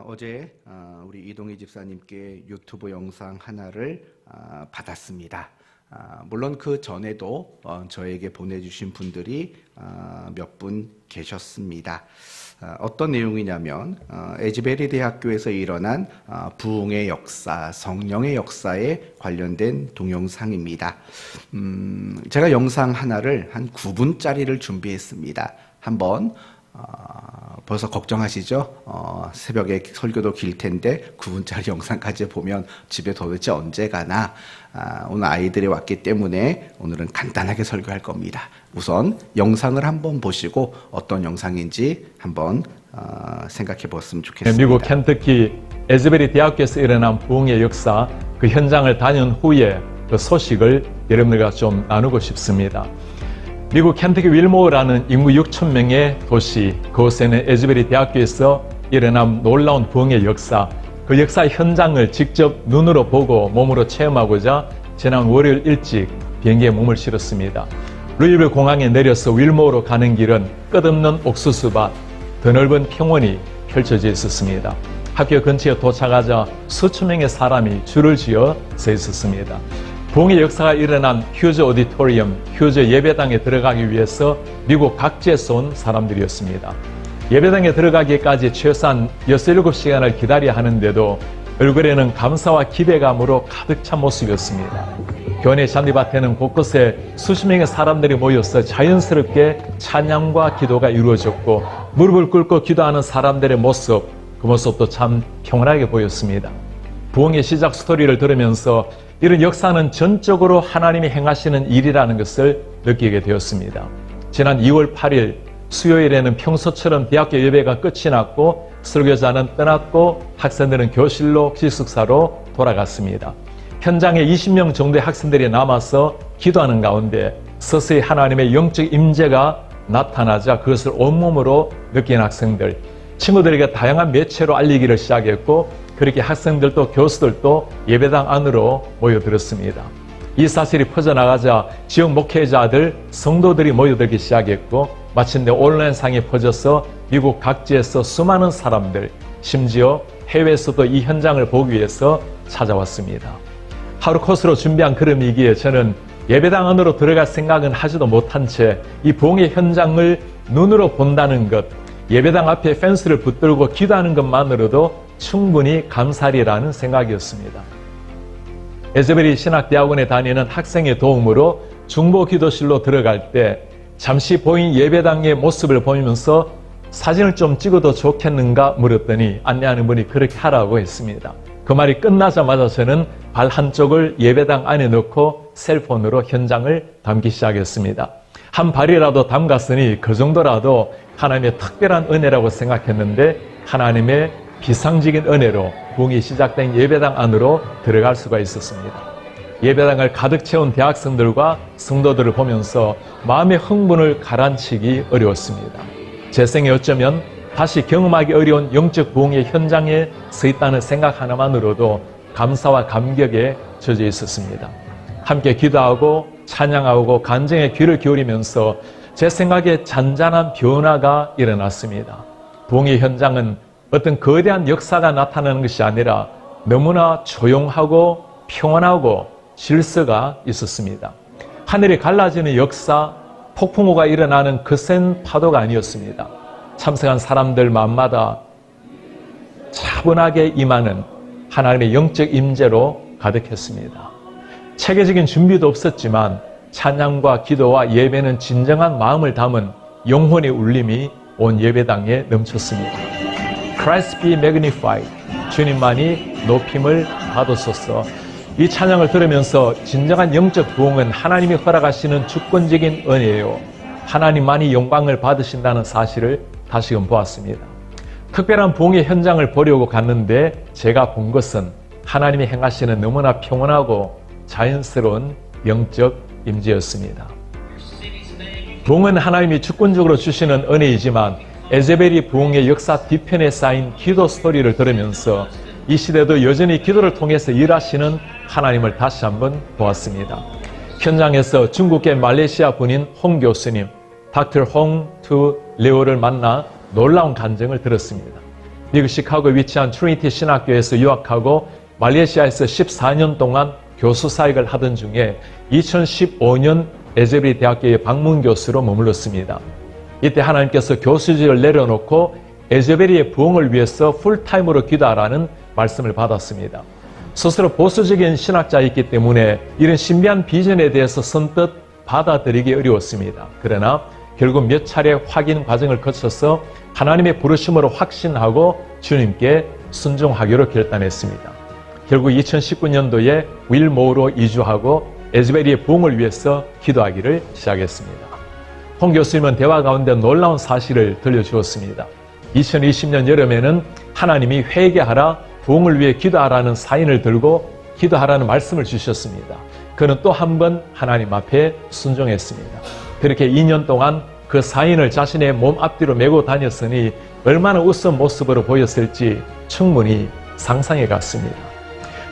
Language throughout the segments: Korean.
어제 우리 이동희 집사님께 유튜브 영상 하나를 받았습니다. 물론 그 전에도 저에게 보내주신 분들이 몇 분 계셨습니다. 어떤 내용이냐면 에즈베리 대학교에서 일어난 부흥의 역사, 성령의 역사에 관련된 동영상입니다. 제가 영상 하나를 한 9분짜리를 준비했습니다. 한번 벌써 걱정하시죠? 새벽에 설교도 길 텐데 9분짜리 영상까지 보면 집에 도대체 언제 가나? 오늘 아이들이 왔기 때문에 오늘은 간단하게 설교할 겁니다. 우선 영상을 한번 보시고 어떤 영상인지 한번 생각해 보았으면 좋겠습니다. 미국 켄터키 에즈베리 대학교에서 일어난 부흥의 역사, 그 현장을 다녀온 후에 그 소식을 여러분들과 좀 나누고 싶습니다. 미국 켄터키 윌모어라는 인구 6천 명의 도시, 그곳에는 에즈베리 대학교에서 일어난 놀라운 부흥의 역사, 그 역사 현장을 직접 눈으로 보고 몸으로 체험하고자 지난 월요일 일찍 비행기에 몸을 실었습니다. 루이빌 공항에 내려서 윌모어로 가는 길은 끝없는 옥수수밭, 드넓은 평원이 펼쳐져 있었습니다. 학교 근처에 도착하자 수천 명의 사람이 줄을 지어 서 있었습니다. 부흥의 역사가 일어난 휴즈 오디토리엄, 휴즈 예배당에 들어가기 위해서 미국 각지에서 온 사람들이었습니다. 예배당에 들어가기까지 최소한 6-7시간을 기다려야 하는데도 얼굴에는 감사와 기대감으로 가득 찬 모습이었습니다. 교회 잔디밭에는 곳곳에 수십 명의 사람들이 모여서 자연스럽게 찬양과 기도가 이루어졌고 무릎을 꿇고 기도하는 사람들의 모습, 그 모습도 참 평온하게 보였습니다. 부흥의 시작 스토리를 들으면서 이런 역사는 전적으로 하나님이 행하시는 일이라는 것을 느끼게 되었습니다. 지난 2월 8일 수요일에는 평소처럼 대학교 예배가 끝이 났고 설교자는 떠났고 학생들은 교실로 기숙사로 돌아갔습니다. 현장에 20명 정도의 학생들이 남아서 기도하는 가운데 서서히 하나님의 영적 임재가 나타나자 그것을 온몸으로 느낀 학생들, 친구들에게 다양한 매체로 알리기를 시작했고 그렇게 학생들도 교수들도 예배당 안으로 모여들었습니다. 이 사실이 퍼져나가자 지역 목회자들, 성도들이 모여들기 시작했고 마침내 온라인상에 퍼져서 미국 각지에서 수많은 사람들, 심지어 해외에서도 이 현장을 보기 위해서 찾아왔습니다. 하루 코스로 준비한 걸음이기에 저는 예배당 안으로 들어갈 생각은 하지도 못한 채 이 부흥의 현장을 눈으로 본다는 것, 예배당 앞에 펜스를 붙들고 기도하는 것만으로도 충분히 감사리라는 생각이었습니다. 에즈베리 신학대학원에 다니는 학생의 도움으로 중보기도실로 들어갈 때 잠시 보인 예배당의 모습을 보면서 사진을 좀 찍어도 좋겠는가 물었더니 안내하는 분이 그렇게 하라고 했습니다. 그 말이 끝나자마자 저는 발 한쪽을 예배당 안에 넣고 셀폰으로 현장을 담기 시작했습니다. 한 발이라도 담갔으니 그 정도라도 하나님의 특별한 은혜라고 생각했는데 하나님의 비상적인 은혜로 부흥이 시작된 예배당 안으로 들어갈 수가 있었습니다. 예배당을 가득 채운 대학생들과 성도들을 보면서 마음의 흥분을 가라앉히기 어려웠습니다. 제 생에 어쩌면 다시 경험하기 어려운 영적 부흥의 현장에 서 있다는 생각 하나만으로도 감사와 감격에 젖어 있었습니다. 함께 기도하고 찬양하고 간증에 귀를 기울이면서 제 생각에 잔잔한 변화가 일어났습니다. 부흥의 현장은 어떤 거대한 역사가 나타나는 것이 아니라 너무나 조용하고 평온하고 질서가 있었습니다. 하늘이 갈라지는 역사, 폭풍우가 일어나는 거센 파도가 아니었습니다. 참석한 사람들 마음마다 차분하게 임하는 하나님의 영적 임재로 가득했습니다. 체계적인 준비도 없었지만 찬양과 기도와 예배는 진정한 마음을 담은 영혼의 울림이 온 예배당에 넘쳤습니다. Christ be magnified. 주님만이 높임을 받으소서. 이 찬양을 들으면서 진정한 영적 부흥은 하나님이 허락하시는 주권적인 은혜예요. 하나님만이 영광을 받으신다는 사실을 다시금 보았습니다. 특별한 부흥의 현장을 보려고 갔는데 제가 본 것은 하나님이 행하시는 너무나 평온하고 자연스러운 영적 임재였습니다. 부흥은 하나님이 주권적으로 주시는 은혜이지만 에즈베리 부흥의 역사 뒤편에 쌓인 기도 스토리를 들으면서 이 시대도 여전히 기도를 통해서 일하시는 하나님을 다시 한번 보았습니다. 현장에서 중국계 말레이시아 분인 홍 교수님, 닥터 홍 투 레오를 만나 놀라운 간증을 들었습니다. 미국 시카고에 위치한 트리니티 신학교에서 유학하고 말레이시아에서 14년 동안 교수 사역을 하던 중에 2015년 에즈베리 대학교의 방문 교수로 머물렀습니다. 이때 하나님께서 교수직을 내려놓고 에즈베리의 부흥을 위해서 풀타임으로 기도하라는 말씀을 받았습니다. 스스로 보수적인 신학자이기 때문에 이런 신비한 비전에 대해서 선뜻 받아들이기 어려웠습니다. 그러나 결국 몇 차례 확인 과정을 거쳐서 하나님의 부르심으로 확신하고 주님께 순종하기로 결단했습니다. 결국 2019년도에 윌모어로 이주하고 에즈베리의 부흥을 위해서 기도하기를 시작했습니다. 홍 교수님은 대화 가운데 놀라운 사실을 들려주었습니다. 2020년 여름에는 하나님이 회개하라, 부흥을 위해 기도하라는 사인을 들고 기도하라는 말씀을 주셨습니다. 그는 또 한 번 하나님 앞에 순종했습니다. 그렇게 2년 동안 그 사인을 자신의 몸 앞뒤로 메고 다녔으니 얼마나 우스운 모습으로 보였을지 충분히 상상해 갔습니다.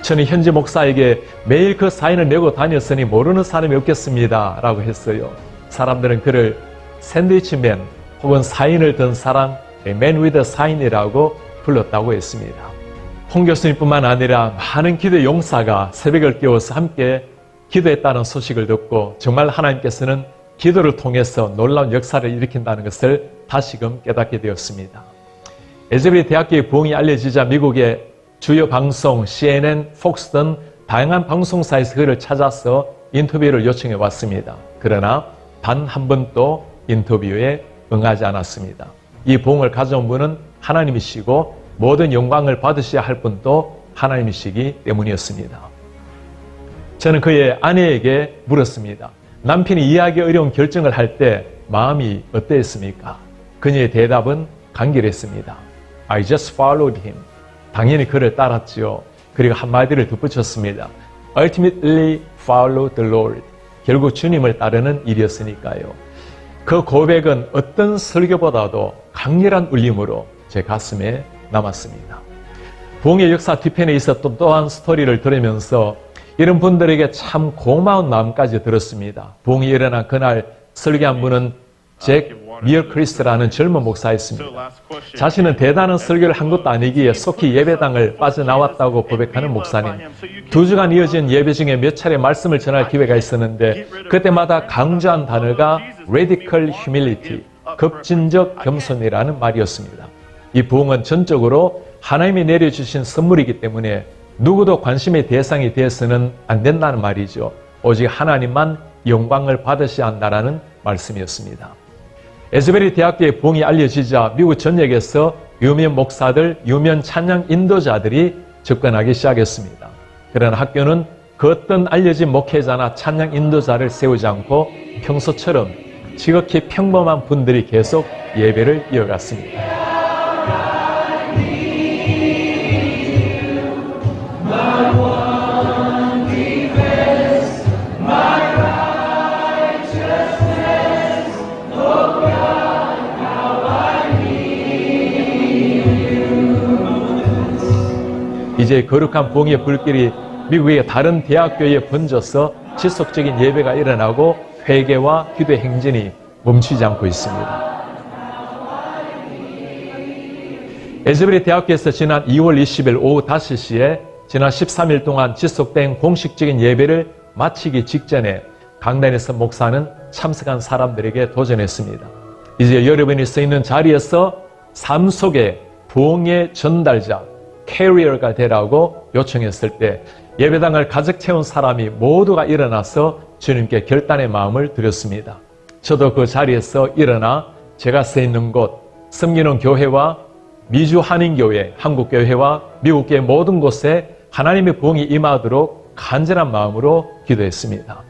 저는 현지 목사에게 매일 그 사인을 메고 다녔으니 모르는 사람이 없겠습니다 라고 했어요. 사람들은 그를 샌드위치맨 혹은 사인을 든 사람, Man with a Sign이라고 불렀다고 했습니다. 홍 교수님뿐만 아니라 많은 기도 용사가 새벽을 깨워서 함께 기도했다는 소식을 듣고 정말 하나님께서는 기도를 통해서 놀라운 역사를 일으킨다는 것을 다시금 깨닫게 되었습니다. 에즈베리 대학교의 부흥이 알려지자 미국의 주요 방송 CNN, 폭스 등 다양한 방송사에서 그를 찾아서 인터뷰를 요청해 왔습니다. 그러나 단 한 번도 인터뷰에 응하지 않았습니다. 이 부흥을 가져온 분은 하나님이시고 모든 영광을 받으셔야 할 분도 하나님이시기 때문이었습니다. 저는 그의 아내에게 물었습니다. 남편이 이해하기 어려운 결정을 할 때 마음이 어땠습니까? 그녀의 대답은 간결했습니다. I just followed him. 당연히 그를 따랐지요. 그리고 한마디를 덧붙였습니다. Ultimately follow the Lord. 결국 주님을 따르는 일이었으니까요. 그 고백은 어떤 설교보다도 강렬한 울림으로 제 가슴에 남았습니다. 부흥의 역사 뒤편에 있었던 또한 스토리를 들으면서 이런 분들에게 참 고마운 마음까지 들었습니다. 부흥이 일어난 그날 설교한 분은 잭 미어크리스라는 젊은 목사였습니다. 자신은 대단한 설교를 한 것도 아니기에 속히 예배당을 빠져나왔다고 고백하는 목사님. 2주간 이어진 예배 중에 몇 차례 말씀을 전할 기회가 있었는데 그때마다 강조한 단어가 radical humility, 급진적 겸손이라는 말이었습니다. 이 부흥은 전적으로 하나님이 내려주신 선물이기 때문에 누구도 관심의 대상이 되어서는 안 된다는 말이죠. 오직 하나님만 영광을 받으셔야 한다는 말씀이었습니다. 에즈베리 대학교의 부흥이 알려지자 미국 전역에서 유명 목사들, 유명 찬양 인도자들이 접근하기 시작했습니다. 그러나 학교는 그 어떤 알려진 목회자나 찬양 인도자를 세우지 않고 평소처럼 지극히 평범한 분들이 계속 예배를 이어갔습니다. 이제 거룩한 부흥의 불길이 미국의 다른 대학교에 번져서 지속적인 예배가 일어나고 회개와 기도의 행진이 멈추지 않고 있습니다. 에즈베리 대학교에서 지난 2월 20일 오후 5시에 지난 13일 동안 지속된 공식적인 예배를 마치기 직전에 강단에서 목사는 참석한 사람들에게 도전했습니다. 이제 여러분이 서 있는 자리에서 삶 속의 부흥의 전달자, 캐리어가 되라고 요청했을 때 예배당을 가득 채운 사람이 모두가 일어나서 주님께 결단의 마음을 드렸습니다. 저도 그 자리에서 일어나 제가 서 있는 곳, 섬기는 교회와 미주 한인교회, 한국교회와 미국교회 모든 곳에 하나님의 부흥이 임하도록 간절한 마음으로 기도했습니다.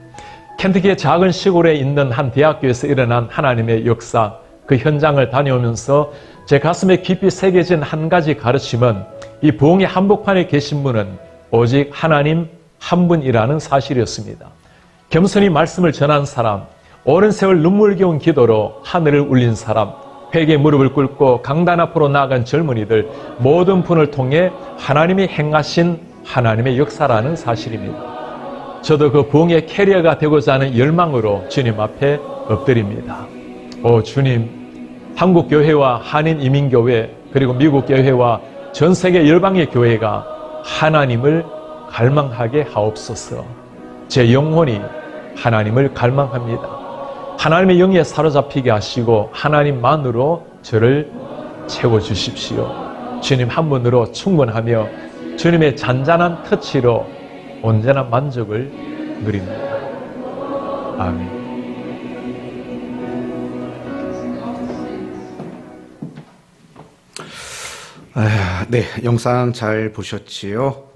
켄터키의 작은 시골에 있는 한 대학교에서 일어난 하나님의 역사, 그 현장을 다녀오면서 제 가슴에 깊이 새겨진 한 가지 가르침은 이 부흥의 한복판에 계신 분은 오직 하나님 한 분이라는 사실이었습니다. 겸손히 말씀을 전한 사람, 오랜 세월 눈물겨운 기도로 하늘을 울린 사람, 회개의 무릎을 꿇고 강단 앞으로 나아간 젊은이들 모든 분을 통해 하나님이 행하신 하나님의 역사라는 사실입니다. 저도 그 부흥의 캐리어가 되고자 하는 열망으로 주님 앞에 엎드립니다. 오 주님, 한국교회와 한인이민교회 그리고 미국 교회와 전 세계 열방의 교회가 하나님을 갈망하게 하옵소서. 제 영혼이 하나님을 갈망합니다. 하나님의 영에 사로잡히게 하시고 하나님만으로 저를 채워주십시오. 주님 한 분으로 충분하며 주님의 잔잔한 터치로 온전한 만족을 누립니다. 아멘. 네, 영상 잘 보셨지요?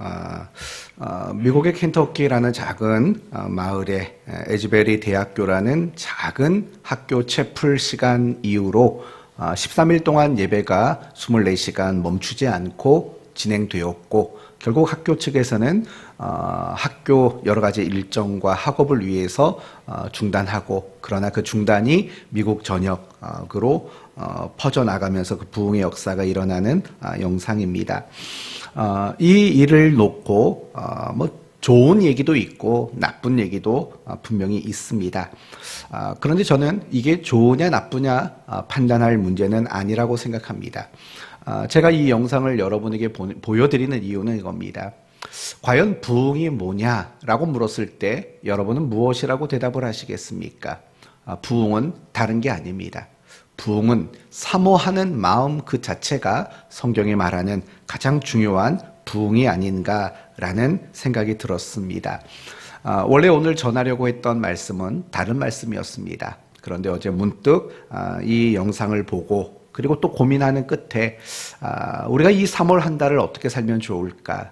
미국의 켄터키라는 작은 마을에 에즈베리 대학교라는 작은 학교 채플 시간 이후로 13일 동안 예배가 24시간 멈추지 않고 진행되었고, 결국 학교 측에서는 학교 여러 가지 일정과 학업을 위해서 중단하고, 그러나 그 중단이 미국 전역으로 퍼져나가면서 그 부흥의 역사가 일어나는 영상입니다. 이 일을 놓고 좋은 얘기도 있고 나쁜 얘기도 분명히 있습니다. 그런데 저는 이게 좋으냐 나쁘냐 판단할 문제는 아니라고 생각합니다. 제가 이 영상을 여러분에게 보여드리는 이유는 이겁니다. 과연 부흥이 뭐냐라고 물었을 때 여러분은 무엇이라고 대답을 하시겠습니까? 부흥은 다른 게 아닙니다. 부흥은 사모하는 마음 그 자체가 성경이 말하는 가장 중요한 부흥이 아닌가라는 생각이 들었습니다. 원래 오늘 전하려고 했던 말씀은 다른 말씀이었습니다. 그런데 어제 문득 이 영상을 보고 그리고 또 고민하는 끝에 우리가 이 3월 한 달을 어떻게 살면 좋을까?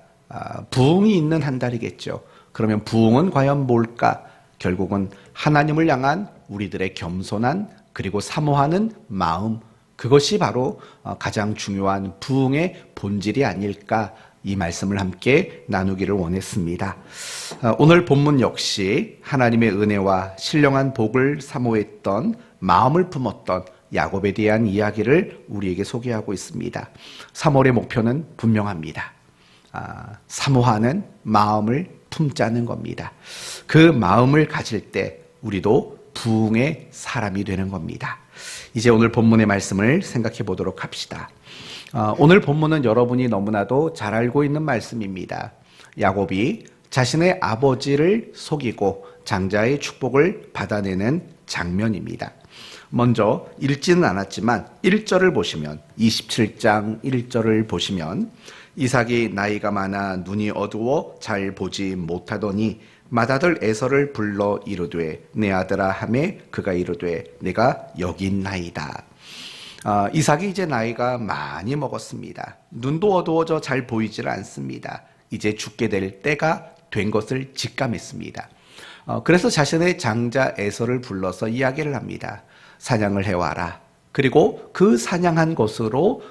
부흥이 있는 한 달이겠죠. 그러면 부흥은 과연 뭘까? 결국은 하나님을 향한 우리들의 겸손한 그리고 사모하는 마음, 그것이 바로 가장 중요한 부흥의 본질이 아닐까, 이 말씀을 함께 나누기를 원했습니다. 오늘 본문 역시 하나님의 은혜와 신령한 복을 사모했던, 마음을 품었던 야곱에 대한 이야기를 우리에게 소개하고 있습니다. 3월의 목표는 분명합니다. 사모하는 마음을 품자는 겁니다. 그 마음을 가질 때 우리도 부흥의 사람이 되는 겁니다. 이제 오늘 본문의 말씀을 생각해 보도록 합시다. 오늘 본문은 여러분이 너무나도 잘 알고 있는 말씀입니다. 야곱이 자신의 아버지를 속이고 장자의 축복을 받아내는 장면입니다. 먼저 읽지는 않았지만 1절을 보시면, 27장 1절을 보시면, 이삭이 나이가 많아 눈이 어두워 잘 보지 못하더니 맏아들 에서를 불러 이르되 내 아들아 하매 그가 이르되 내가 여기 있나이다. 이삭이 이제 나이가 많이 먹었습니다. 눈도 어두워져 잘 보이질 않습니다. 이제 죽게 될 때가 된 것을 직감했습니다. 그래서 자신의 장자 에서를 불러서 이야기를 합니다. 사냥을 해와라. 그리고 그 사냥한 것으로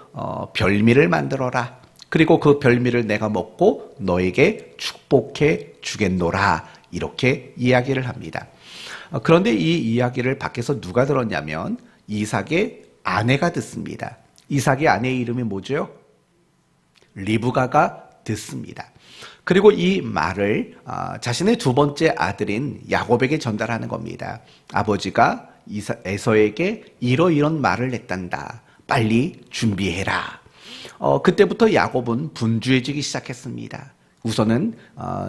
별미를 만들어라. 그리고 그 별미를 내가 먹고 너에게 축복해 주겠노라. 이렇게 이야기를 합니다. 그런데 이 이야기를 밖에서 누가 들었냐면 이삭의 아내가 듣습니다. 이삭의 아내의 이름이 뭐죠? 리브가가 듣습니다. 그리고 이 말을 자신의 두 번째 아들인 야곱에게 전달하는 겁니다. 아버지가 에서에게 이런 말을 했단다. 빨리 준비해라. 그때부터 야곱은 분주해지기 시작했습니다. 우선은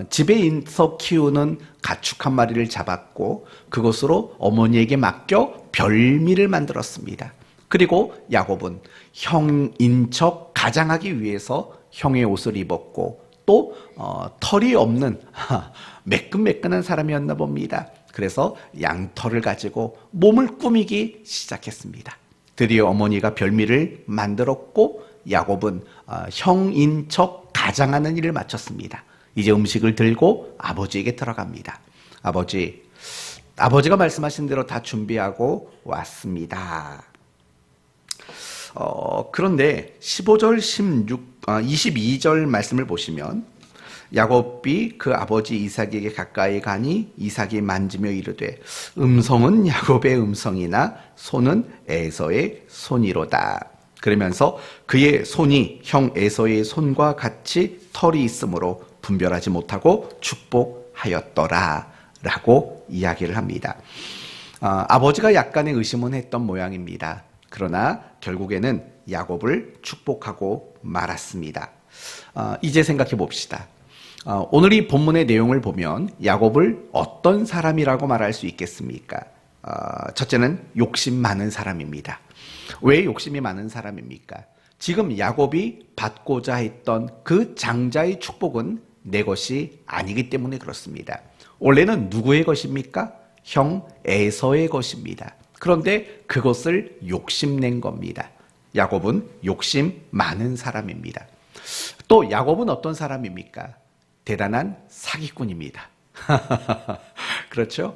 집에 있어 키우는 가축 한 마리를 잡았고 그것으로 어머니에게 맡겨 별미를 만들었습니다. 그리고 야곱은 형인 척 가장하기 위해서 형의 옷을 입었고 또 털이 없는 매끈매끈한 사람이었나 봅니다. 그래서 양털을 가지고 몸을 꾸미기 시작했습니다. 드디어 어머니가 별미를 만들었고 야곱은 형인 척 가장하는 일을 마쳤습니다. 이제 음식을 들고 아버지에게 들어갑니다. 아버지가 말씀하신 대로 다 준비하고 왔습니다. 그런데 15절, 22절 말씀을 보시면 야곱이 그 아버지 이삭에게 가까이 가니 이삭이 만지며 이르되 음성은 야곱의 음성이나 손은 에서의 손이로다. 그러면서 그의 손이 형 에서의 손과 같이 털이 있으므로 분별하지 못하고 축복하였더라 라고 이야기를 합니다. 아버지가 약간의 의심은 했던 모양입니다. 그러나 결국에는 야곱을 축복하고 말았습니다. 이제 생각해 봅시다. 오늘 이 본문의 내용을 보면 야곱을 어떤 사람이라고 말할 수 있겠습니까? 첫째는 욕심 많은 사람입니다. 왜 욕심이 많은 사람입니까? 지금 야곱이 받고자 했던 그 장자의 축복은 내 것이 아니기 때문에 그렇습니다. 원래는 누구의 것입니까? 형 에서의 것입니다. 그런데 그것을 욕심낸 겁니다. 야곱은 욕심 많은 사람입니다. 또 야곱은 어떤 사람입니까? 대단한 사기꾼입니다. 그렇죠?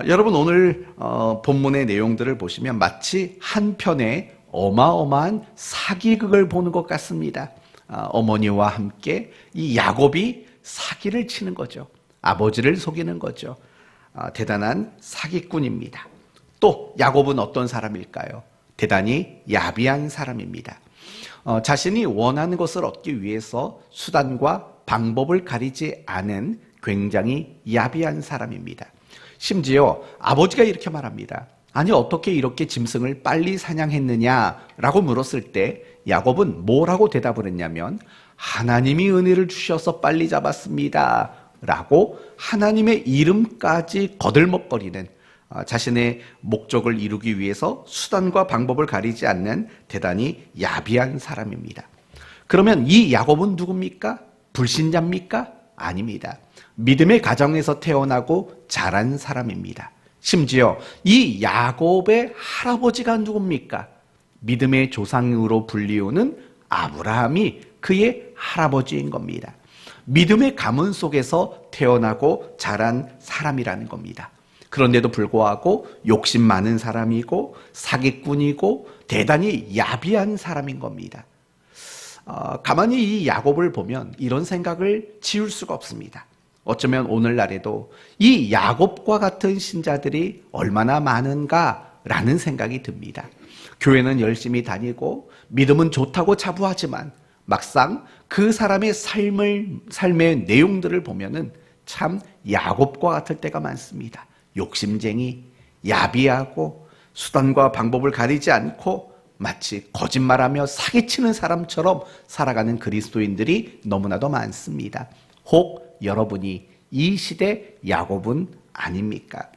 여러분 오늘 본문의 내용들을 보시면 마치 한 편의 어마어마한 사기극을 보는 것 같습니다. 어머니와 함께 이 야곱이 사기를 치는 거죠. 아버지를 속이는 거죠. 대단한 사기꾼입니다. 또 야곱은 어떤 사람일까요? 대단히 야비한 사람입니다. 자신이 원하는 것을 얻기 위해서 수단과 방법을 가리지 않은 굉장히 야비한 사람입니다. 심지어 아버지가 이렇게 말합니다. 아니 어떻게 이렇게 짐승을 빨리 사냥했느냐라고 물었을 때 야곱은 뭐라고 대답을 했냐면 하나님이 은혜를 주셔서 빨리 잡았습니다 라고 하나님의 이름까지 거들먹거리는 자신의 목적을 이루기 위해서 수단과 방법을 가리지 않는 대단히 야비한 사람입니다. 그러면 이 야곱은 누굽니까? 불신자입니까? 아닙니다. 믿음의 가정에서 태어나고 자란 사람입니다. 심지어 이 야곱의 할아버지가 누굽니까? 믿음의 조상으로 불리우는 아브라함이 그의 할아버지인 겁니다. 믿음의 가문 속에서 태어나고 자란 사람이라는 겁니다. 그런데도 불구하고 욕심 많은 사람이고 사기꾼이고 대단히 야비한 사람인 겁니다. 가만히 이 야곱을 보면 이런 생각을 지울 수가 없습니다. 어쩌면 오늘날에도 이 야곱과 같은 신자들이 얼마나 많은가라는 생각이 듭니다. 교회는 열심히 다니고 믿음은 좋다고 자부하지만 막상 그 사람의 삶의 내용들을 보면은 참 야곱과 같을 때가 많습니다. 욕심쟁이, 야비하고 수단과 방법을 가리지 않고 마치 거짓말하며 사기치는 사람처럼 살아가는 그리스도인들이 너무나도 많습니다. 혹 여러분이 이 시대 야곱은 아닙니까?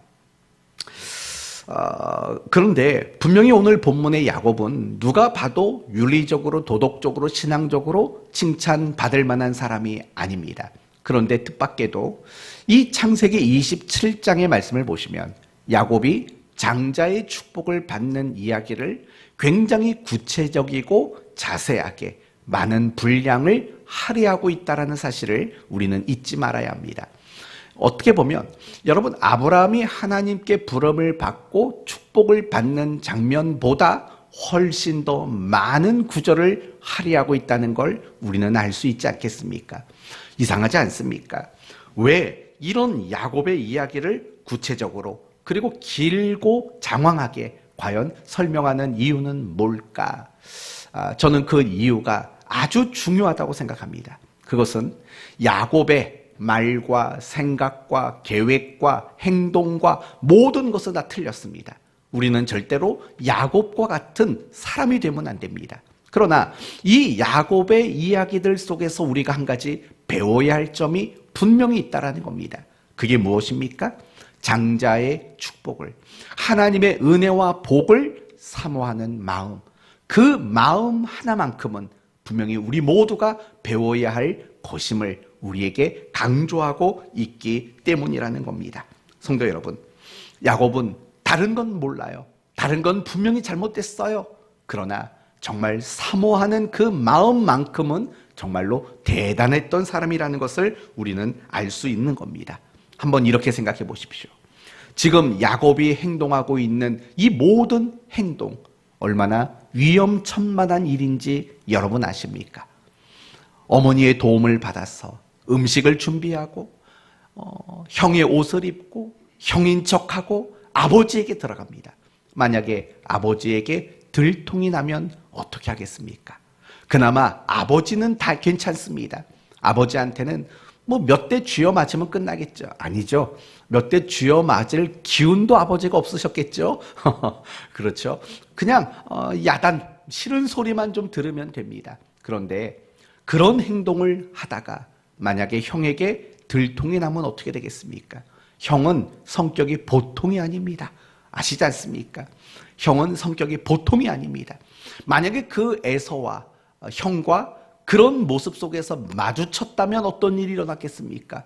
그런데 분명히 오늘 본문의 야곱은 누가 봐도 윤리적으로 도덕적으로 신앙적으로 칭찬받을 만한 사람이 아닙니다. 그런데 뜻밖에도 이 창세기 27장의 말씀을 보시면 야곱이 장자의 축복을 받는 이야기를 굉장히 구체적이고 자세하게 많은 분량을 할애하고 있다는 사실을 우리는 잊지 말아야 합니다. 어떻게 보면 여러분 아브라함이 하나님께 부름을 받고 축복을 받는 장면보다 훨씬 더 많은 구절을 할애하고 있다는 걸 우리는 알 수 있지 않겠습니까? 이상하지 않습니까? 왜 이런 야곱의 이야기를 구체적으로 그리고 길고 장황하게 과연 설명하는 이유는 뭘까? 저는 그 이유가 아주 중요하다고 생각합니다. 그것은 야곱의 말과 생각과 계획과 행동과 모든 것은 다 틀렸습니다. 우리는 절대로 야곱과 같은 사람이 되면 안 됩니다. 그러나 이 야곱의 이야기들 속에서 우리가 한 가지 배워야 할 점이 분명히 있다는 겁니다. 그게 무엇입니까? 장자의 축복을, 하나님의 은혜와 복을 사모하는 마음, 그 마음 하나만큼은 분명히 우리 모두가 배워야 할 것임을 우리에게 강조하고 있기 때문이라는 겁니다. 성도 여러분, 야곱은 다른 건 몰라요. 다른 건 분명히 잘못됐어요. 그러나 정말 사모하는 그 마음만큼은 정말로 대단했던 사람이라는 것을 우리는 알 수 있는 겁니다. 한번 이렇게 생각해 보십시오. 지금 야곱이 행동하고 있는 이 모든 행동 얼마나 위험천만한 일인지 여러분 아십니까? 어머니의 도움을 받아서 음식을 준비하고 형의 옷을 입고 형인 척하고 아버지에게 들어갑니다. 만약에 아버지에게 들통이 나면 어떻게 하겠습니까? 그나마 아버지는 다 괜찮습니다. 아버지한테는 뭐 몇 대 쥐어 맞으면 끝나겠죠. 아니죠. 몇 대 쥐어 맞을 기운도 아버지가 없으셨겠죠. 그렇죠. 그냥 야단 싫은 소리만 좀 들으면 됩니다. 그런데 그런 행동을 하다가 만약에 형에게 들통이 나면 어떻게 되겠습니까? 형은 성격이 보통이 아닙니다. 아시지 않습니까? 형은 성격이 보통이 아닙니다. 만약에 그 에서와 형과 그런 모습 속에서 마주쳤다면 어떤 일이 일어났겠습니까?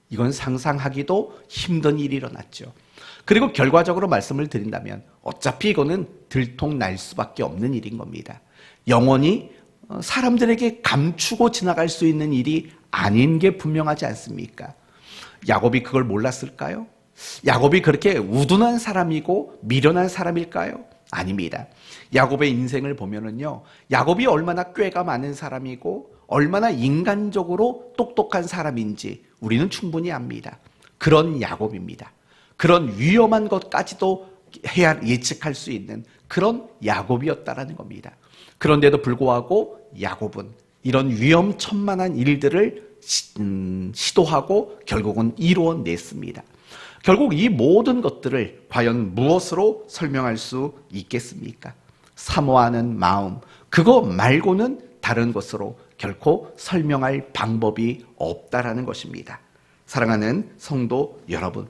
이건 상상하기도 힘든 일이 일어났죠. 그리고 결과적으로 말씀을 드린다면 어차피 이거는 들통 날 수밖에 없는 일인 겁니다. 영원히 사람들에게 감추고 지나갈 수 있는 일이 아닌 게 분명하지 않습니까? 야곱이 그걸 몰랐을까요? 야곱이 그렇게 우둔한 사람이고 미련한 사람일까요? 아닙니다. 야곱의 인생을 보면은요, 야곱이 얼마나 꾀가 많은 사람이고 얼마나 인간적으로 똑똑한 사람인지 우리는 충분히 압니다. 그런 야곱입니다. 그런 위험한 것까지도 예측할 수 있는 그런 야곱이었다라는 겁니다. 그런데도 불구하고 야곱은 이런 위험천만한 일들을 시도하고 결국은 이루어냈습니다. 결국 이 모든 것들을 과연 무엇으로 설명할 수 있겠습니까? 사모하는 마음, 그거 말고는 다른 것으로 결코 설명할 방법이 없다라는 것입니다. 사랑하는 성도 여러분,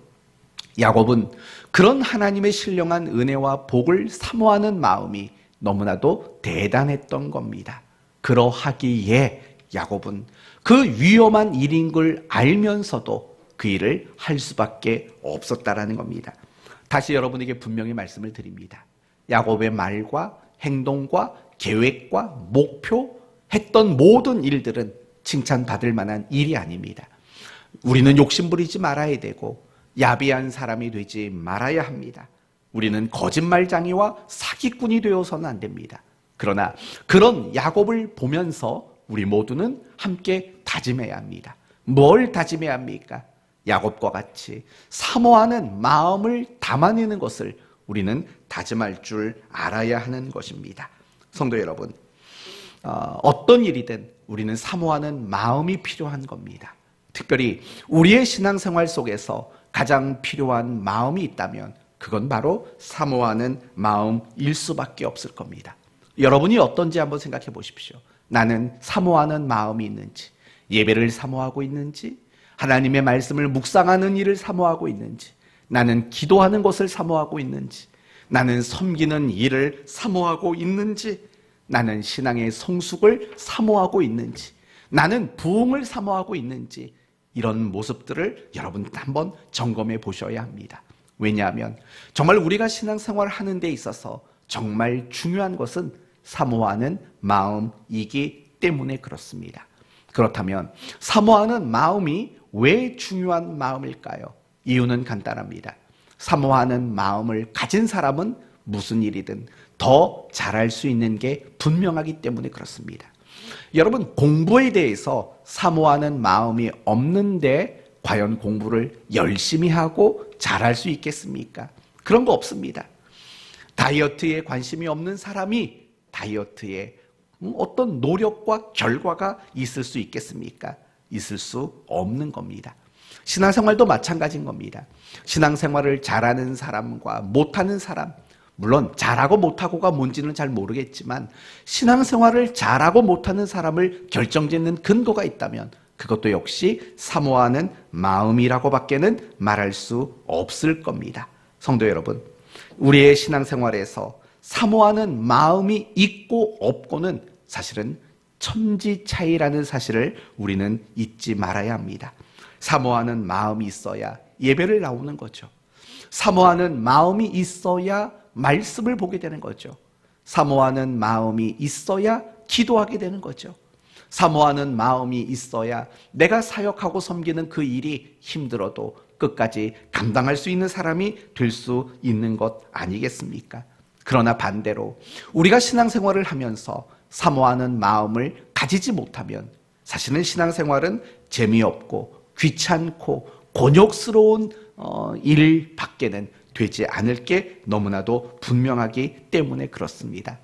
야곱은 그런 하나님의 신령한 은혜와 복을 사모하는 마음이 너무나도 대단했던 겁니다. 그러하기에 야곱은 그 위험한 일인 걸 알면서도 그 일을 할 수밖에 없었다라는 겁니다. 다시 여러분에게 분명히 말씀을 드립니다. 야곱의 말과 행동과 계획과 목표, 했던 모든 일들은 칭찬받을 만한 일이 아닙니다. 우리는 욕심부리지 말아야 되고 야비한 사람이 되지 말아야 합니다. 우리는 거짓말장이와 사기꾼이 되어서는 안 됩니다. 그러나 그런 야곱을 보면서 우리 모두는 함께 다짐해야 합니다. 뭘 다짐해야 합니까? 야곱과 같이 사모하는 마음을 담아내는 것을 우리는 다짐할 줄 알아야 하는 것입니다. 성도 여러분, 어떤 일이든 우리는 사모하는 마음이 필요한 겁니다. 특별히 우리의 신앙생활 속에서 가장 필요한 마음이 있다면 그건 바로 사모하는 마음일 수밖에 없을 겁니다. 여러분이 어떤지 한번 생각해 보십시오. 나는 사모하는 마음이 있는지, 예배를 사모하고 있는지, 하나님의 말씀을 묵상하는 일을 사모하고 있는지, 나는 기도하는 것을 사모하고 있는지, 나는 섬기는 일을 사모하고 있는지, 나는 신앙의 성숙을 사모하고 있는지, 나는 부흥을 사모하고 있는지, 이런 모습들을 여러분 한번 점검해 보셔야 합니다. 왜냐하면 정말 우리가 신앙생활을 하는 데 있어서 정말 중요한 것은 사모하는 마음이기 때문에 그렇습니다. 그렇다면 사모하는 마음이 왜 중요한 마음일까요? 이유는 간단합니다. 사모하는 마음을 가진 사람은 무슨 일이든 더 잘할 수 있는 게 분명하기 때문에 그렇습니다. 여러분, 공부에 대해서 사모하는 마음이 없는데 과연 공부를 열심히 하고 잘할 수 있겠습니까? 그런 거 없습니다. 다이어트에 관심이 없는 사람이 다이어트에 어떤 노력과 결과가 있을 수 있겠습니까? 있을 수 없는 겁니다. 신앙생활도 마찬가지인 겁니다. 신앙생활을 잘하는 사람과 못하는 사람, 물론 잘하고 못하고가 뭔지는 잘 모르겠지만 신앙생활을 잘하고 못하는 사람을 결정짓는 근거가 있다면 그것도 역시 사모하는 마음이라고밖에는 말할 수 없을 겁니다. 성도 여러분, 우리의 신앙생활에서 사모하는 마음이 있고 없고는 사실은 천지 차이라는 사실을 우리는 잊지 말아야 합니다. 사모하는 마음이 있어야 예배를 나오는 거죠. 사모하는 마음이 있어야 말씀을 보게 되는 거죠. 사모하는 마음이 있어야 기도하게 되는 거죠. 사모하는 마음이 있어야 내가 사역하고 섬기는 그 일이 힘들어도 끝까지 감당할 수 있는 사람이 될 수 있는 것 아니겠습니까? 그러나 반대로 우리가 신앙생활을 하면서 사모하는 마음을 가지지 못하면 사실은 신앙생활은 재미없고 귀찮고 곤욕스러운 일밖에는 되지 않을 게 너무나도 분명하기 때문에 그렇습니다.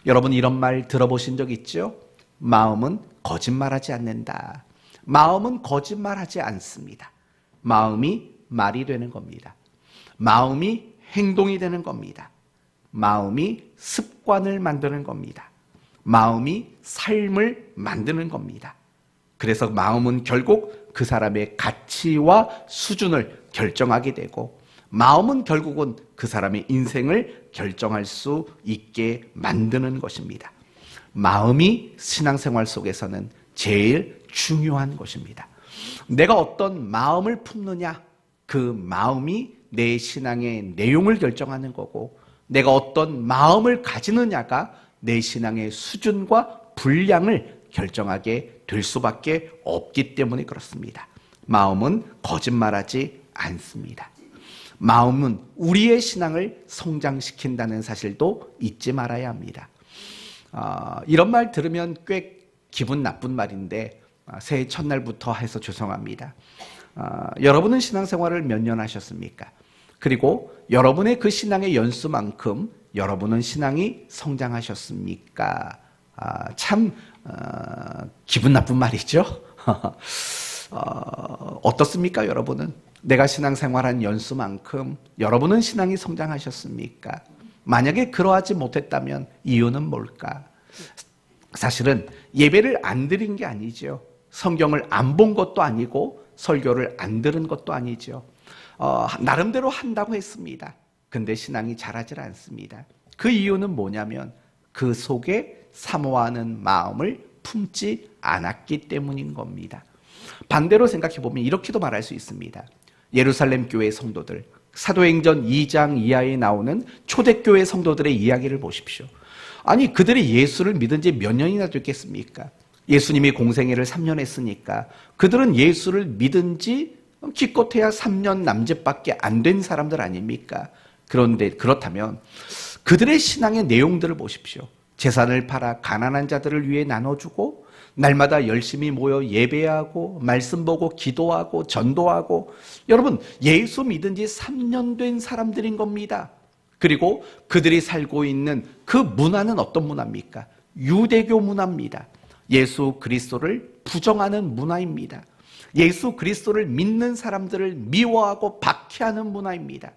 여러분, 이런 말 들어보신 적 있죠? 마음은 거짓말하지 않는다. 마음은 거짓말하지 않습니다. 마음이 말이 되는 겁니다. 마음이 행동이 되는 겁니다. 마음이 습관을 만드는 겁니다. 마음이 삶을 만드는 겁니다. 그래서 마음은 결국 그 사람의 가치와 수준을 결정하게 되고, 마음은 결국은 그 사람의 인생을 결정할 수 있게 만드는 것입니다. 마음이 신앙생활 속에서는 제일 중요한 것입니다. 내가 어떤 마음을 품느냐, 그 마음이 내 신앙의 내용을 결정하는 거고, 내가 어떤 마음을 가지느냐가 내 신앙의 수준과 분량을 결정하게 될 수밖에 없기 때문에 그렇습니다. 마음은 거짓말하지 않습니다. 마음은 우리의 신앙을 성장시킨다는 사실도 잊지 말아야 합니다. 이런 말 들으면 꽤 기분 나쁜 말인데 새해 첫날부터 해서 죄송합니다. 여러분은 신앙생활을 몇 년 하셨습니까? 그리고 여러분의 그 신앙의 연수만큼 여러분은 신앙이 성장하셨습니까? 참 기분 나쁜 말이죠. 어떻습니까, 여러분은? 내가 신앙생활한 연수만큼 여러분은 신앙이 성장하셨습니까? 만약에 그러하지 못했다면 이유는 뭘까? 사실은 예배를 안 드린 게 아니죠. 성경을 안 본 것도 아니고 설교를 안 들은 것도 아니죠. 나름대로 한다고 했습니다. 근데 신앙이 자라질 않습니다. 그 이유는 뭐냐면 그 속에 사모하는 마음을 품지 않았기 때문인 겁니다. 반대로 생각해 보면 이렇게도 말할 수 있습니다. 예루살렘 교회 성도들, 사도행전 2장 이하에 나오는 초대교회 성도들의 이야기를 보십시오. 아니, 그들이 예수를 믿은 지 몇 년이나 됐겠습니까? 예수님이 공생애를 3년 했으니까 그들은 예수를 믿은 지 기껏해야 3년 남짓밖에 안 된 사람들 아닙니까? 그런데 그렇다면 그들의 신앙의 내용들을 보십시오. 재산을 팔아 가난한 자들을 위해 나눠주고, 날마다 열심히 모여 예배하고 말씀 보고 기도하고 전도하고, 여러분 예수 믿은 지 3년 된 사람들인 겁니다. 그리고 그들이 살고 있는 그 문화는 어떤 문화입니까? 유대교 문화입니다. 예수 그리스도를 부정하는 문화입니다. 예수 그리스도를 믿는 사람들을 미워하고 박해하는 문화입니다.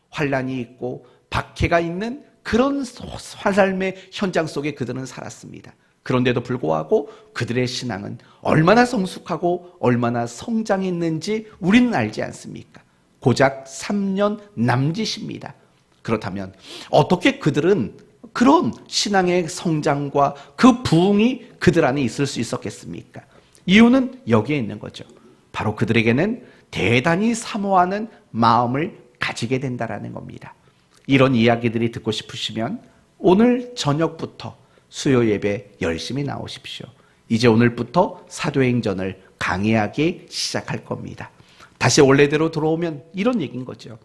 환난이 있고 박해가 있는 그런 삶의 현장 속에 그들은 살았습니다. 그런데도 불구하고 그들의 신앙은 얼마나 성숙하고 얼마나 성장했는지 우리는 알지 않습니까? 고작 3년 남짓입니다. 그렇다면 어떻게 그들은 그런 신앙의 성장과 그 부흥이 그들 안에 있을 수 있었겠습니까? 이유는 여기에 있는 거죠. 바로 그들에게는 대단히 사모하는 마음을 가지게 된다는 겁니다. 이런 이야기들이 듣고 싶으시면 오늘 저녁부터 수요 예배 열심히 나오십시오. 이제 오늘부터 사도행전을 강의하기 시작할 겁니다. 다시 원래대로 들어오면 이런 얘기인 거죠.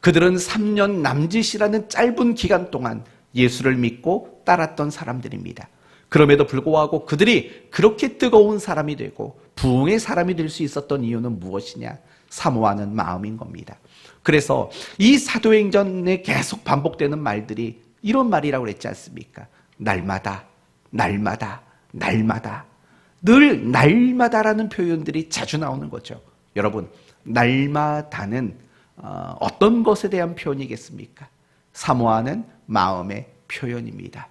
그들은 3년 남짓이라는 짧은 기간 동안 예수를 믿고 따랐던 사람들입니다. 그럼에도 불구하고 그들이 그렇게 뜨거운 사람이 되고 부흥의 사람이 될 수 있었던 이유는 무엇이냐? 사모하는 마음인 겁니다. 그래서 이 사도행전에 계속 반복되는 말들이 이런 말이라고 그랬지 않습니까? 날마다, 날마다, 날마다. 늘 날마다라는 표현들이 자주 나오는 거죠. 여러분, 날마다는 어떤 것에 대한 표현이겠습니까? 사모하는 마음의 표현입니다.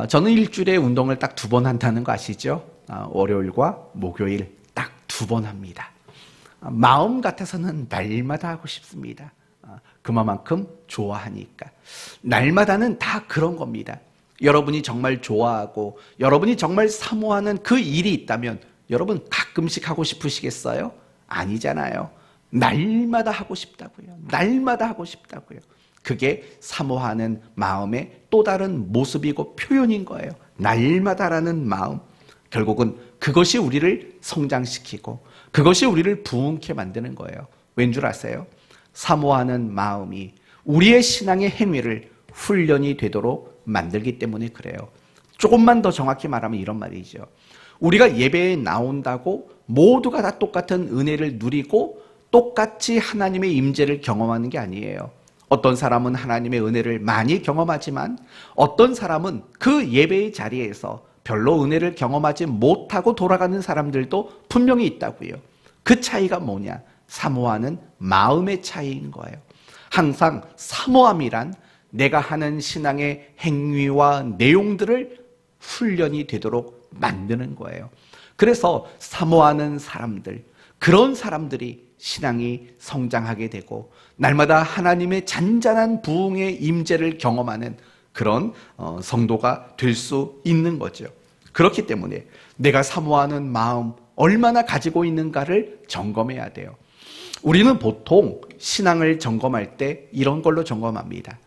저는 일주일에 운동을 딱 2번 한다는 거 아시죠? 월요일과 목요일 딱 2번 합니다. 마음 같아서는 날마다 하고 싶습니다. 그만큼 좋아하니까. 날마다는 다 그런 겁니다. 여러분이 정말 좋아하고 여러분이 정말 사모하는 그 일이 있다면 여러분 가끔씩 하고 싶으시겠어요? 아니잖아요. 날마다 하고 싶다고요. 날마다 하고 싶다고요. 그게 사모하는 마음의 또 다른 모습이고 표현인 거예요. 날마다라는 마음. 결국은 그것이 우리를 성장시키고 그것이 우리를 부흥케 만드는 거예요. 왠 줄 아세요? 사모하는 마음이 우리의 신앙의 행위를 훈련이 되도록 만들기 때문에 그래요. 조금만 더 정확히 말하면 이런 말이죠. 우리가 예배에 나온다고 모두가 다 똑같은 은혜를 누리고 똑같이 하나님의 임재를 경험하는 게 아니에요. 어떤 사람은 하나님의 은혜를 많이 경험하지만 어떤 사람은 그 예배의 자리에서 별로 은혜를 경험하지 못하고 돌아가는 사람들도 분명히 있다고요. 그 차이가 뭐냐? 사모하는 마음의 차이인 거예요. 항상 사모함이란 내가 하는 신앙의 행위와 내용들을 훈련이 되도록 만드는 거예요. 그래서 사모하는 사람들, 그런 사람들이 신앙이 성장하게 되고 날마다 하나님의 잔잔한 부흥의 임재를 경험하는 그런 성도가 될 수 있는 거죠. 그렇기 때문에 내가 사모하는 마음 얼마나 가지고 있는가를 점검해야 돼요. 우리는 보통 신앙을 점검할 때 이런 걸로 점검합니다.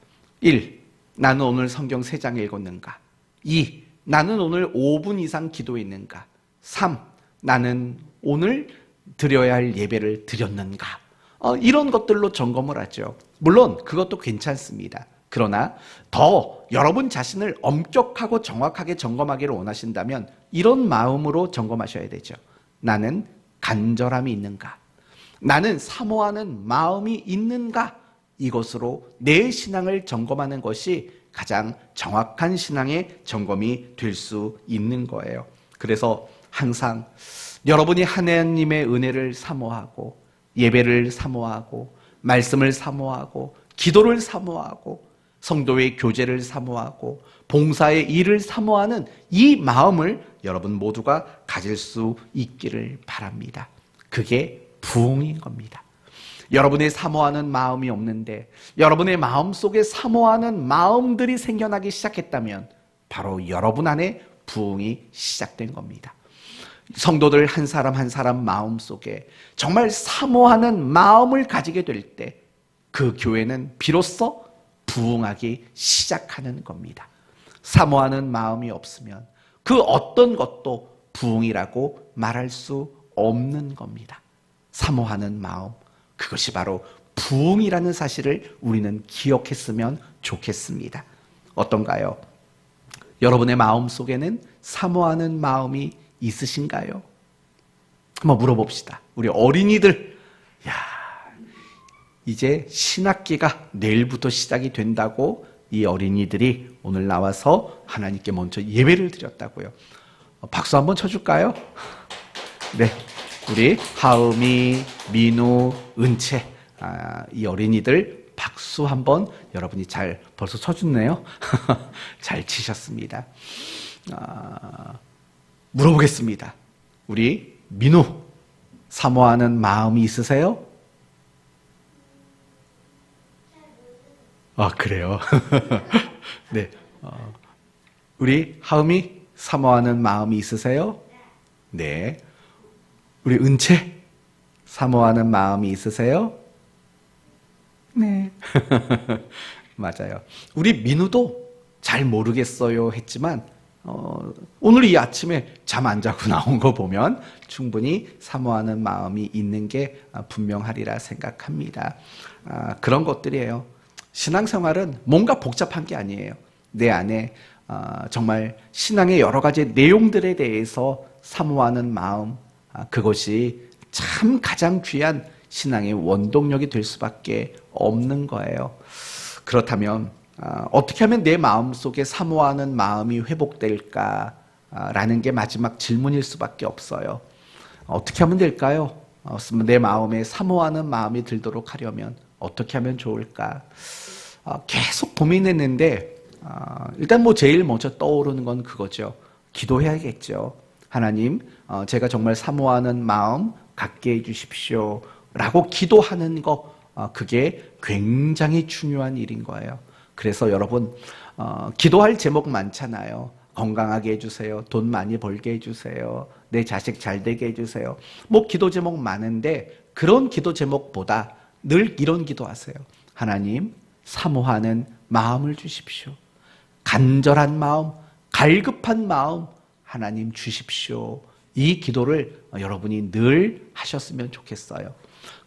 1. 나는 오늘 성경 3장 읽었는가? 2. 나는 오늘 5분 이상 기도했는가? 3. 나는 오늘 드려야 할 예배를 드렸는가? 이런 것들로 점검을 하죠. 물론 그것도 괜찮습니다. 그러나 더 여러분 자신을 엄격하고 정확하게 점검하기를 원하신다면 이런 마음으로 점검하셔야 되죠. 나는 간절함이 있는가? 나는 사모하는 마음이 있는가? 이것으로 내 신앙을 점검하는 것이 가장 정확한 신앙의 점검이 될 수 있는 거예요. 그래서 항상 여러분이 하나님의 은혜를 사모하고 예배를 사모하고 말씀을 사모하고 기도를 사모하고 성도의 교제를 사모하고 봉사의 일을 사모하는 이 마음을 여러분 모두가 가질 수 있기를 바랍니다. 그게 부흥인 겁니다. 여러분의 사모하는 마음이 없는데 여러분의 마음속에 사모하는 마음들이 생겨나기 시작했다면 바로 여러분 안에 부흥이 시작된 겁니다. 성도들 한 사람 한 사람 마음속에 정말 사모하는 마음을 가지게 될 때 그 교회는 비로소 부흥하기 시작하는 겁니다. 사모하는 마음이 없으면 그 어떤 것도 부흥이라고 말할 수 없는 겁니다. 사모하는 마음, 그것이 바로 부흥이라는 사실을 우리는 기억했으면 좋겠습니다. 어떤가요? 여러분의 마음 속에는 사모하는 마음이 있으신가요? 한번 물어봅시다. 우리 어린이들, 이제 신학기가 내일부터 시작이 된다고 이 어린이들이 오늘 나와서 하나님께 먼저 예배를 드렸다고요. 박수 한번 쳐줄까요? 네, 우리 하음이, 민우, 은채, 이 어린이들 박수 한번 여러분이 잘 벌써 쳐줬네요. 잘 치셨습니다. 물어보겠습니다. 우리 민우, 사모하는 마음이 있으세요? 그래요. 네. 우리 하음이 사모하는 마음이 있으세요? 네. 우리 은채, 사모하는 마음이 있으세요? 네. 맞아요. 우리 민우도 잘 모르겠어요 했지만 오늘 이 아침에 잠 안 자고 나온 거 보면 충분히 사모하는 마음이 있는 게 분명하리라 생각합니다. 그런 것들이에요. 신앙생활은 뭔가 복잡한 게 아니에요. 내 안에 정말 신앙의 여러 가지 내용들에 대해서 사모하는 마음, 그것이 참 가장 귀한 신앙의 원동력이 될 수밖에 없는 거예요. 그렇다면 어떻게 하면 내 마음속에 사모하는 마음이 회복될까? 라는 게 마지막 질문일 수밖에 없어요. 어떻게 하면 될까요? 내 마음에 사모하는 마음이 들도록 하려면 어떻게 하면 좋을까? 계속 고민했는데 일단 제일 먼저 떠오르는 건 그거죠. 기도해야겠죠. 하나님, 제가 정말 사모하는 마음 갖게 해주십시오 라고 기도하는 거, 그게 굉장히 중요한 일인 거예요. 그래서 여러분, 기도할 제목 많잖아요. 건강하게 해주세요. 돈 많이 벌게 해주세요. 내 자식 잘 되게 해주세요. 기도 제목 많은데 그런 기도 제목보다 늘 이런 기도하세요. 하나님, 사모하는 마음을 주십시오. 간절한 마음, 갈급한 마음 하나님 주십시오. 이 기도를 여러분이 늘 하셨으면 좋겠어요.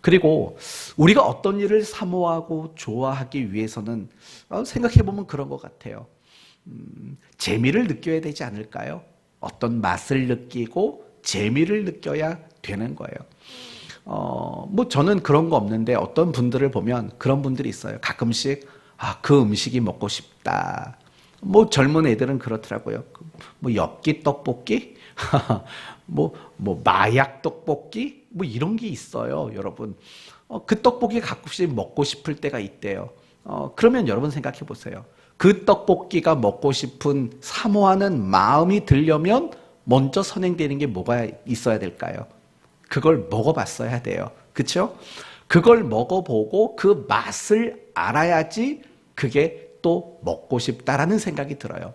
그리고 우리가 어떤 일을 사모하고 좋아하기 위해서는 생각해보면 그런 것 같아요. 재미를 느껴야 되지 않을까요? 어떤 맛을 느끼고 재미를 느껴야 되는 거예요. 저는 그런 거 없는데 어떤 분들을 보면 그런 분들이 있어요. 가끔씩 그 음식이 먹고 싶다. 젊은 애들은 그렇더라고요. 엽기 떡볶이, 마약 떡볶이, 이런 게 있어요, 여러분. 그 떡볶이 가끔씩 먹고 싶을 때가 있대요. 그러면 여러분 생각해 보세요. 그 떡볶이가 먹고 싶은 사모하는 마음이 들려면 먼저 선행되는 게 뭐가 있어야 될까요? 그걸 먹어봤어야 돼요. 그렇죠? 그걸 먹어보고 그 맛을 알아야지 그게 또 먹고 싶다라는 생각이 들어요.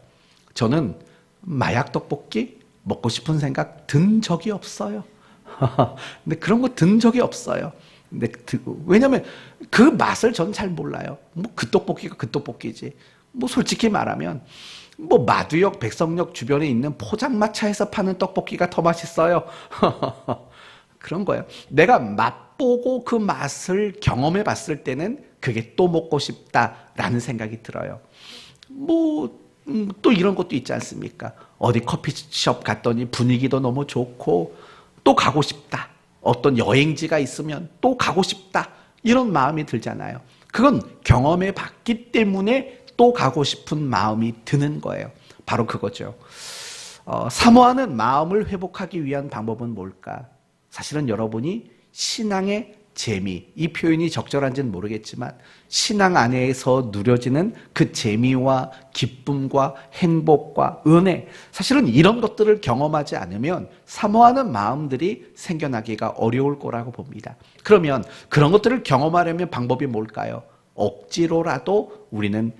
저는 마약 떡볶이 먹고 싶은 생각 든 적이 없어요. 근데 그런 거 든 적이 없어요. 근데 왜냐면 그 맛을 저는 잘 몰라요. 뭐 그 떡볶이가 그 떡볶이지. 뭐 솔직히 말하면 뭐 마두역, 백석역 주변에 있는 포장마차에서 파는 떡볶이가 더 맛있어요. 그런 거예요. 내가 맛보고 그 맛을 경험해 봤을 때는 그게 또 먹고 싶다라는 생각이 들어요. 또 이런 것도 있지 않습니까? 어디 커피숍 갔더니 분위기도 너무 좋고 또 가고 싶다. 어떤 여행지가 있으면 또 가고 싶다. 이런 마음이 들잖아요. 그건 경험해 봤기 때문에 또 가고 싶은 마음이 드는 거예요. 바로 그거죠. 사모하는 마음을 회복하기 위한 방법은 뭘까? 사실은 여러분이 신앙의 재미, 이 표현이 적절한지는 모르겠지만 신앙 안에서 누려지는 그 재미와 기쁨과 행복과 은혜, 사실은 이런 것들을 경험하지 않으면 사모하는 마음들이 생겨나기가 어려울 거라고 봅니다. 그러면 그런 것들을 경험하려면 방법이 뭘까요? 억지로라도 우리는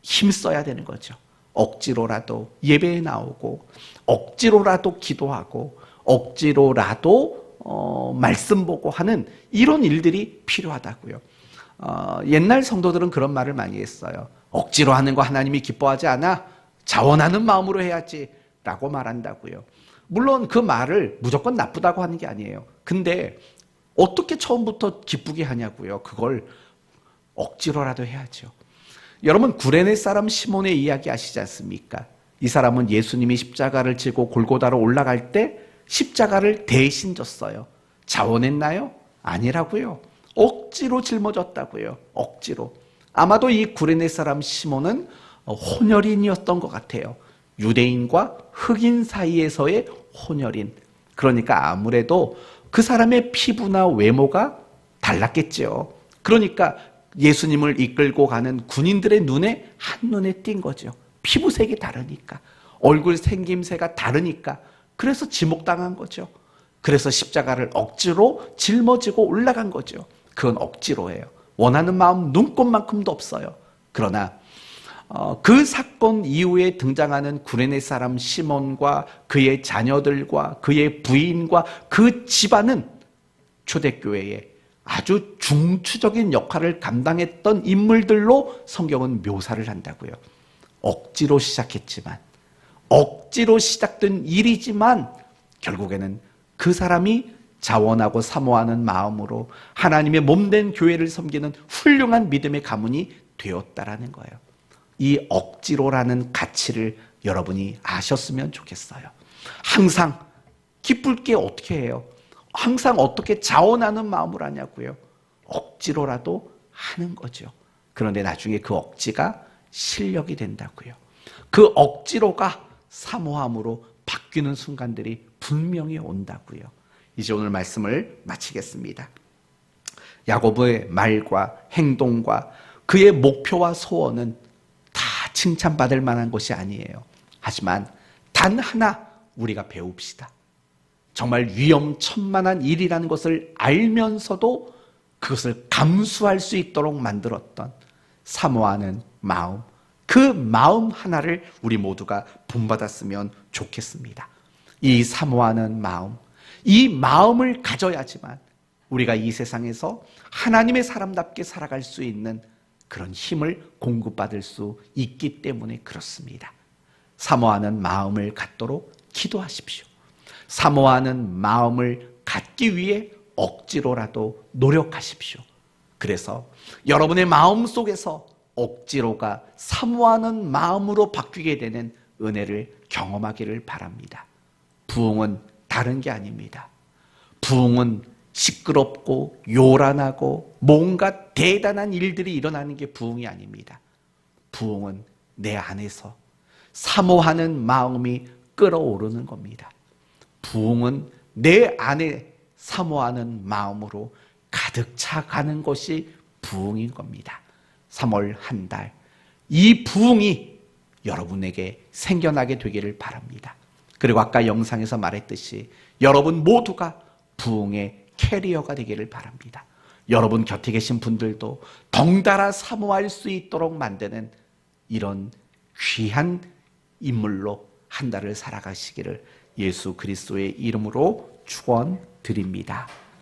힘써야 되는 거죠. 억지로라도 예배에 나오고 억지로라도 기도하고 억지로라도 말씀 보고 하는 이런 일들이 필요하다고요. 옛날 성도들은 그런 말을 많이 했어요. 억지로 하는 거 하나님이 기뻐하지 않아? 자원하는 마음으로 해야지 라고 말한다고요. 물론 그 말을 무조건 나쁘다고 하는 게 아니에요. 근데 어떻게 처음부터 기쁘게 하냐고요. 그걸 억지로라도 해야죠. 여러분 구레네 사람 시몬의 이야기 아시지 않습니까? 이 사람은 예수님이 십자가를 지고 골고다로 올라갈 때 십자가를 대신 졌어요. 자원했나요? 아니라고요. 억지로 짊어졌다고요. 억지로. 아마도 이 구레네 사람 시몬은 혼혈인이었던 것 같아요. 유대인과 흑인 사이에서의 혼혈인. 그러니까 아무래도 그 사람의 피부나 외모가 달랐겠죠. 그러니까 예수님을 이끌고 가는 군인들의 눈에 한눈에 띈 거죠. 피부색이 다르니까. 얼굴 생김새가 다르니까. 그래서 지목당한 거죠. 그래서 십자가를 억지로 짊어지고 올라간 거죠. 그건 억지로예요. 원하는 마음 눈꼽만큼도 없어요. 그러나 그 사건 이후에 등장하는 구레네 사람 시몬과 그의 자녀들과 그의 부인과 그 집안은 초대교회에 아주 중추적인 역할을 감당했던 인물들로 성경은 묘사를 한다고요. 억지로 시작했지만, 억지로 시작된 일이지만 결국에는 그 사람이 자원하고 사모하는 마음으로 하나님의 몸된 교회를 섬기는 훌륭한 믿음의 가문이 되었다라는 거예요. 이 억지로라는 가치를 여러분이 아셨으면 좋겠어요. 항상 기쁠 게 어떻게 해요? 항상 어떻게 자원하는 마음으로 하냐고요. 억지로라도 하는 거죠. 그런데 나중에 그 억지가 실력이 된다고요. 그 억지로가 사모함으로 바뀌는 순간들이 분명히 온다고요. 이제 오늘 말씀을 마치겠습니다. 야고보의 말과 행동과 그의 목표와 소원은 다 칭찬받을 만한 것이 아니에요. 하지만 단 하나 우리가 배웁시다. 정말 위험천만한 일이라는 것을 알면서도 그것을 감수할 수 있도록 만들었던 사모하는 마음, 그 마음 하나를 우리 모두가 본받았으면 좋겠습니다. 이 사모하는 마음, 이 마음을 가져야지만 우리가 이 세상에서 하나님의 사람답게 살아갈 수 있는 그런 힘을 공급받을 수 있기 때문에 그렇습니다. 사모하는 마음을 갖도록 기도하십시오. 사모하는 마음을 갖기 위해 억지로라도 노력하십시오. 그래서 여러분의 마음 속에서 억지로가 사모하는 마음으로 바뀌게 되는 은혜를 경험하기를 바랍니다. 부흥은 다른 게 아닙니다. 부흥은 시끄럽고 요란하고 뭔가 대단한 일들이 일어나는 게 부흥이 아닙니다. 부흥은 내 안에서 사모하는 마음이 끓어오르는 겁니다. 부흥은 내 안에 사모하는 마음으로 가득 차가는 것이 부흥인 겁니다. 3월 한 달, 이 부흥이 여러분에게 생겨나게 되기를 바랍니다. 그리고 아까 영상에서 말했듯이 여러분 모두가 부흥의 캐리어가 되기를 바랍니다. 여러분 곁에 계신 분들도 덩달아 사모할 수 있도록 만드는 이런 귀한 인물로 한 달을 살아가시기를 예수 그리스도의 이름으로 축원드립니다.